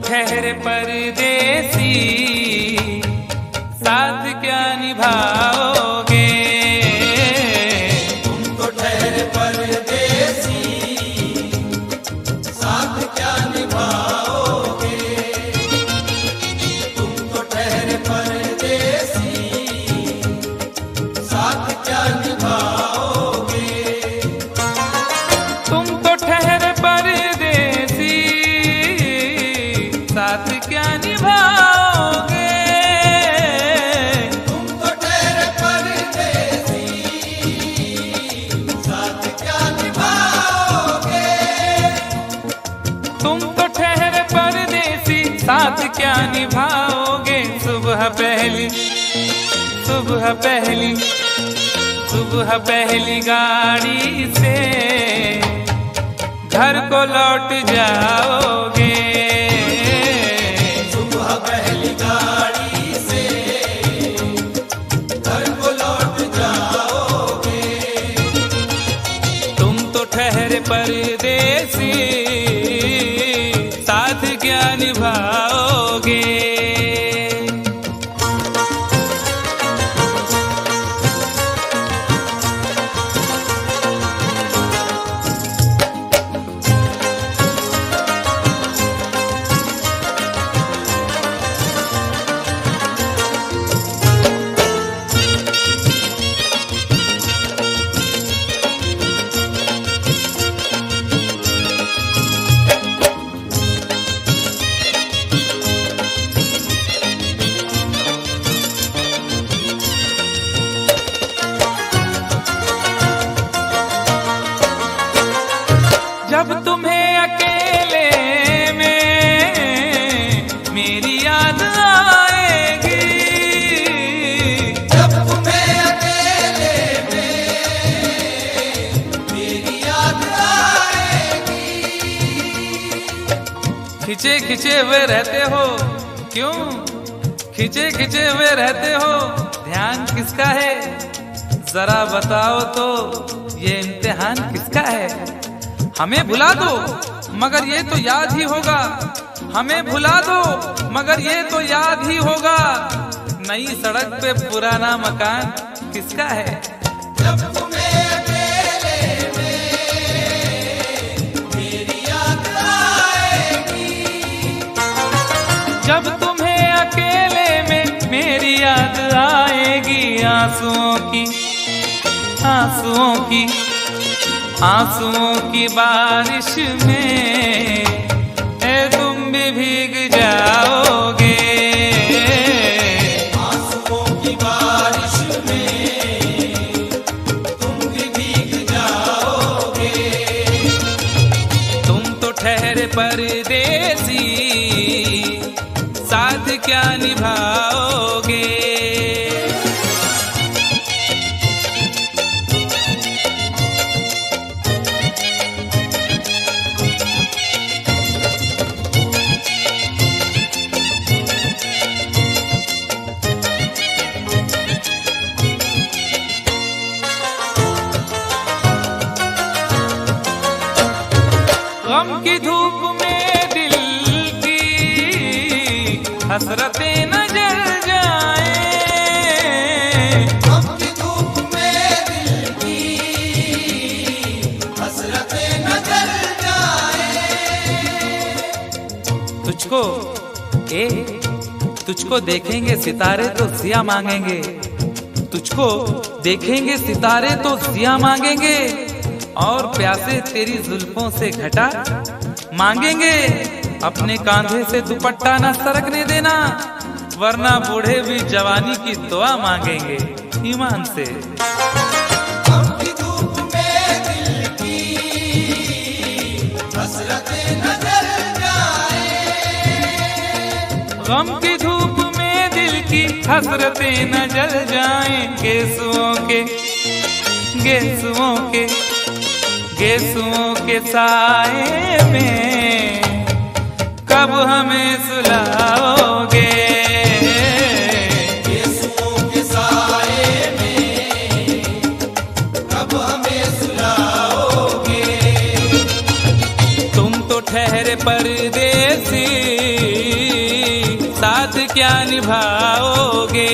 ठहरे परदेसी, साथ क्या निभाओगे? तुम तो ठहरे परदेसी, साथ क्या निभाओगे? तुम तो ठहरे परदेसी, साथ क्या निभाओगे? तुम तो ठहरे परदेसी, साथ क्या निभाओगे? तुम तो ठहरे परदेसी, साथ क्या निभाओगे? तुम तो ठहरे परदेसी, साथ क्या निभाओगे? सुबह पहली गाड़ी से घर को लौट जाओगे। सुबह पहली गाड़ी से घर को लौट जाओगे। तुम तो ठहरे परदेसी, साथ क्या निभाओगे? जब तुम्हें अकेले में मेरी याद आएगी, जब तुम्हें अकेले में मेरी याद आएगी। खिंचे खिंचे हुए रहते हो क्यों? खिंचे खिंचे हुए रहते हो, ध्यान किसका है? जरा बताओ तो, ये इम्तिहान किसका है? हमें भुला दो मगर ये तो याद ही होगा, हमें भुला दो मगर ये तो याद ही होगा। नई सड़क पे पुराना मकान किसका है? जब तुम्हें अकेले में मेरी याद आएगी। जब तुम्हें अकेले में मेरी याद आएगी, आंसुओं की बारिश में तुम भी भीग जाओगे। आंसुओं की बारिश में तुम भी भीग जाओगे। तुम तो ठहरे परदेसी, साथ क्या निभाओगे? गम की धूप में दिल की हसरतें न जल जाएं। गम की धूप में दिल की हसरतें न जल जाएं। तुझको देखेंगे सितारे तो सिया मांगेंगे, तुझको देखेंगे सितारे तो सिया मांगेंगे, और प्यासे तेरी जुल्फों से घटा मांगेंगे। अपने कांधे से दुपट्टा न सरकने देना, वरना बूढ़े भी जवानी की दुआ मांगेंगे ईमान से। गम की धूप में दिल की हसरतें न जल जाएं। गम की धूप में दिल की हसरतें न जल जाएं। गेसुओं के साए में कब हमें सुलाओगे? गेसुओं के साए में कब हमें सुलाओगे? तुम तो ठहरे परदेसी, क्या निभाओगे।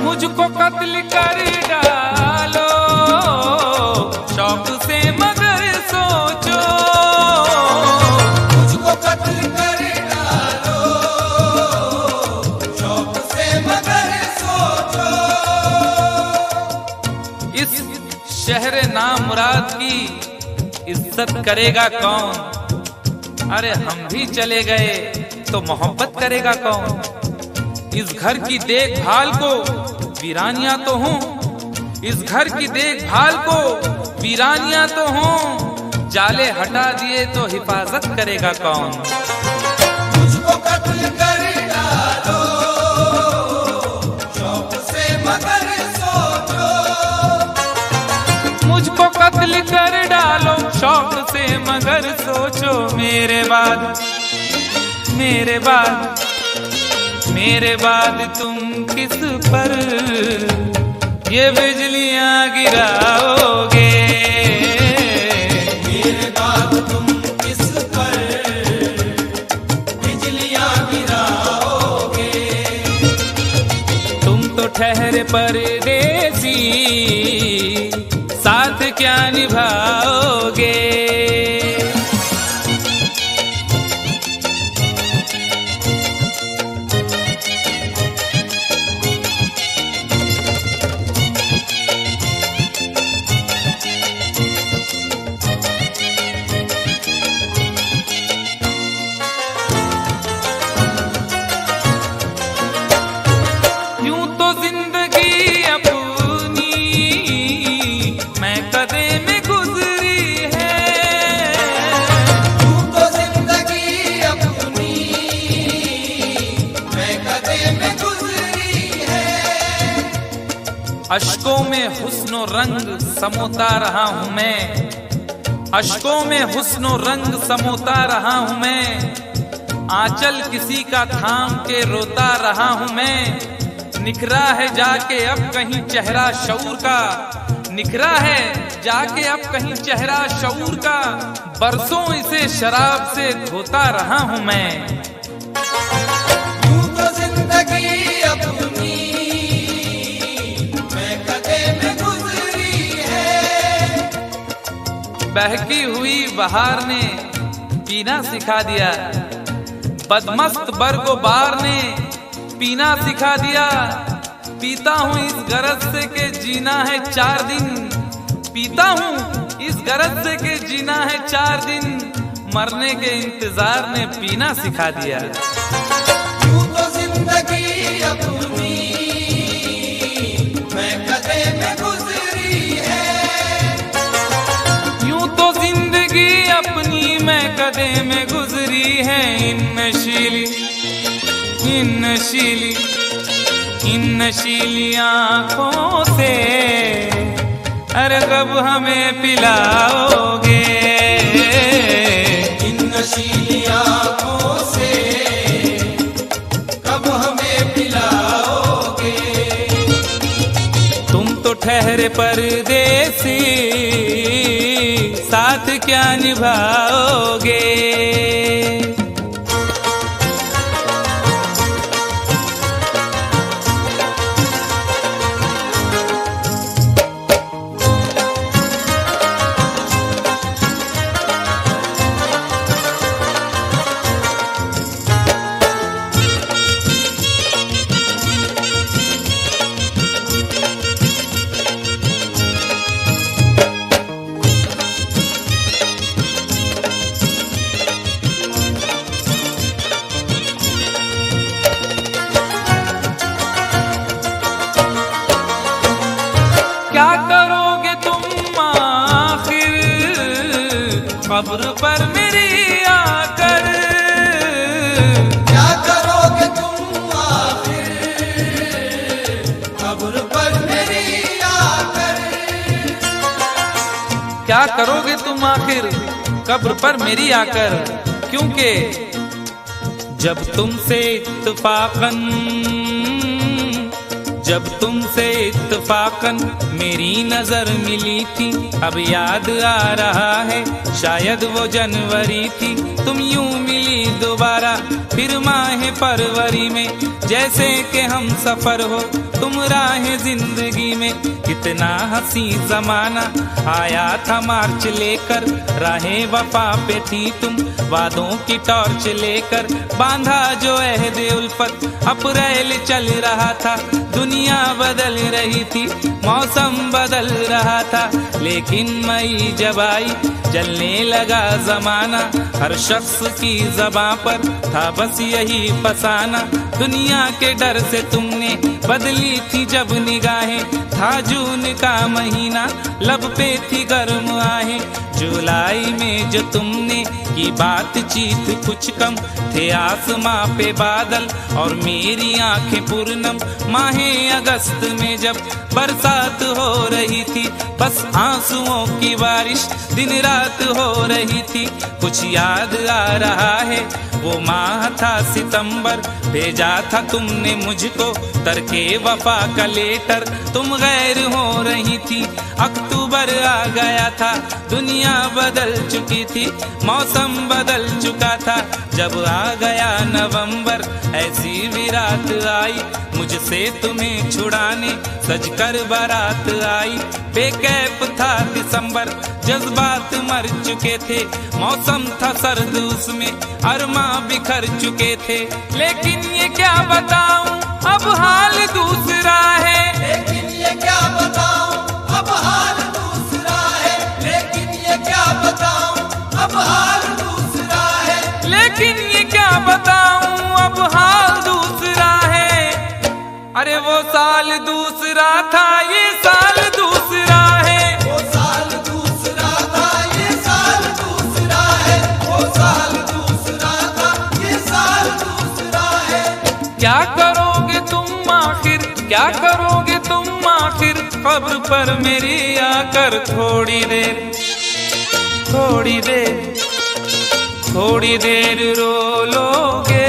मुझको कत्ल कर डालो शौक से मगर सोचो, मुझको कत्ल कर डालो शौक से मगर सोचो। इस शहर नामुराद की इज्जत करेगा कौन। अरे हम भी चले गए तो मोहब्बत करेगा कौन। इस घर की देखभाल को वीरानियां तो हूँ, इस घर की देखभाल को वीरानियां तो हूँ, जाले हटा दिए तो हिफाजत करेगा कौन। मुझको कत्ल कर डालो शौक से मगर सोचो, मुझको कत्ल कर डालो शौक से मगर सोचो। मेरे बाद मेरे बाद मेरे बाद तुम किस पर ये बिजलियां गिराओगे। मेरे बाद तुम किस पर बिजलियां गिराओगे। तुम तो ठहरे परदेसी साथ क्या निभाओगे। अश्कों में हुस्नो रंग समोता रहा हूँ मैं, अश्कों में हुस्नो रंग समोता रहा हूँ मैं, आंचल किसी का थाम के रोता रहा हूँ मैं। निखरा है जाके अब कहीं चेहरा शऊर का, निखरा है जाके अब कहीं चेहरा शऊर का, बरसों इसे शराब से धोता रहा हूँ मैं। यूं तो जिंदगी अपनी मैं कदे में गुजरी है। बहकी हुई बहार ने पीना सिखा दिया, बदमस्त बरगोबार ने पीना सिखा दिया। पीता हूँ इस गरज से के जीना है 4 दिन, पीता हूँ इस गरज से के जीना है 4 दिन, मरने के इंतजार ने पीना सिखा दिया। यूं तो जिंदगी अपनी मैं कदे में गुजरी है। यूं तो जिंदगी अपनी मैं कदे में गुजरी है। इन नशीली आँखों से अरे कब हमें पिलाओगे। इन नशीली आँखों से कब हमें पिलाओगे। तुम तो ठहरे परदेसी साथ क्या निभाओगे। कब्र पर मेरी आकर। क्या करोगे तुम आखिर कब्र पर मेरी आकर। क्या करोगे तुम आखिर कब्र पर मेरी आकर, क्योंकि जब तुमसे इत्तफाकन मेरी नजर मिली थी, अब याद आ रहा है शायद वो जनवरी थी। तुम यूं मिली दोबारा फिर माह फरवरी में, जैसे कि हम सफर हो तुम राह जिंदगी में। कितना हंसी जमाना आया था मार्च लेकर, राहे वफा पे थी तुम वादों की टॉर्च लेकर। बांधा जो अहद उल्फत अप्रैल चल रहा था, दुनिया बदल रही थी मौसम बदल रहा था। लेकिन मई जब आई जलने लगा जमाना, हर शख्स की ज़बां पर था बस यही फसाना। दुनिया के डर से तुमने बदली थी जब निगाहें, था जून का महीना लब पे थी गर्म आहें। जुलाई में जो तुमने की बातचीत कुछ कम थे, आसमां पे बादल और मेरी आंखें पूर्णम। माहे अगस्त में जब बरसात हो रही थी, बस आंसुओं की बारिश दिन रात हो रही थी। कुछ याद आ रहा है वो माह था सितंबर, भेजा था तुमने मुझको तरके वफा का लेटर। तुम गैर हो रही थी, अक्टूबर आ गया था, दुनिया बदल चुकी थी, मौसम बदल चुका था। जब आ गया नवंबर ऐसी भी रात आई, मुझसे तुम्हें छुड़ाने सजकर बारात आई। बेकैफ था दिसंबर, जज्बात मर चुके थे, मौसम था सर्द उसमें अरमा बिखर चुके थे। लेकिन ये क्या बताऊं अब हाल दूसरा है, लेकिन ये क्या बताऊं अब हाल दूसरा है। लेकिन ये क्या बताऊं अब हाल दूसरा है। लेकिन ये क्या बताऊं अब हाल दूसरा है। अरे वो साल दूसरा था, ये साल दूसरा है। वो साल दूसरा था, ये साल दूसरा है। वो साल दूसरा था, ये साल दूसरा है। क्या करोगे तुम आखिर, क्या करोगे तुम आखिर कब्र पर मेरी आकर। थोड़ी देर थोड़ी देर थोड़ी देर रो लोगे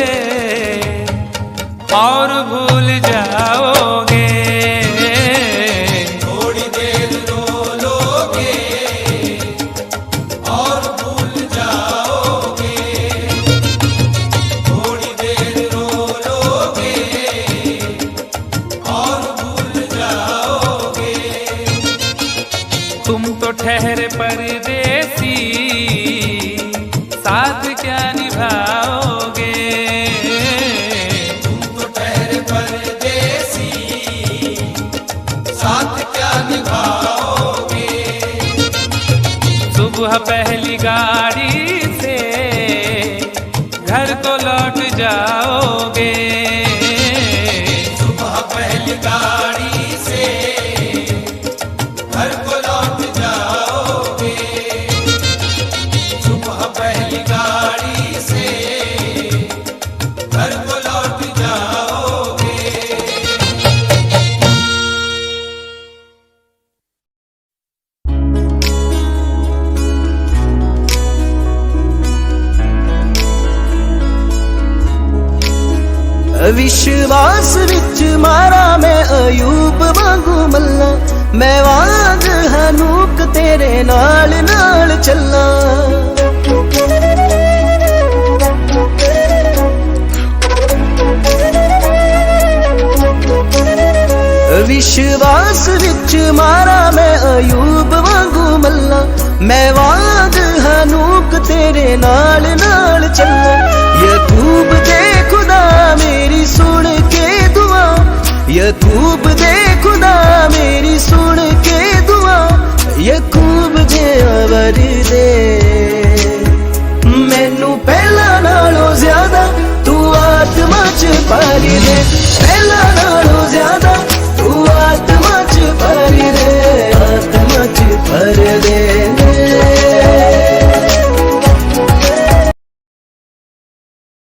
और भूल जाओगे। थोड़ी देर रो लोगे और भूल जाओगे। थोड़ी देर रो लोगे और भूल जाओगे। तुम तो ठहरे परदेसी, साथ क्या निभाओगे। तुम तो ठहरे परदेसी, साथ क्या निभाओगे। सुबह पहली गाड़ी से घर को लौट जाओगे। सुबह पहली गाड़ी से घर को लौट जाओगे। सुबह पहली गाड़ी से घर को लौट जाओगे। विश्वास विच मारा मैं अयूब वांगू मल्ला, मैं वांग हनूक तेरे नाल नाल चला। विश्वास विच मारा मैं अयूब वांगू मल्ला, मैं वांग हनूक तेरे नाल नाल चला। यकूब दे खुदा मेरी सुन के दुआ, यकूब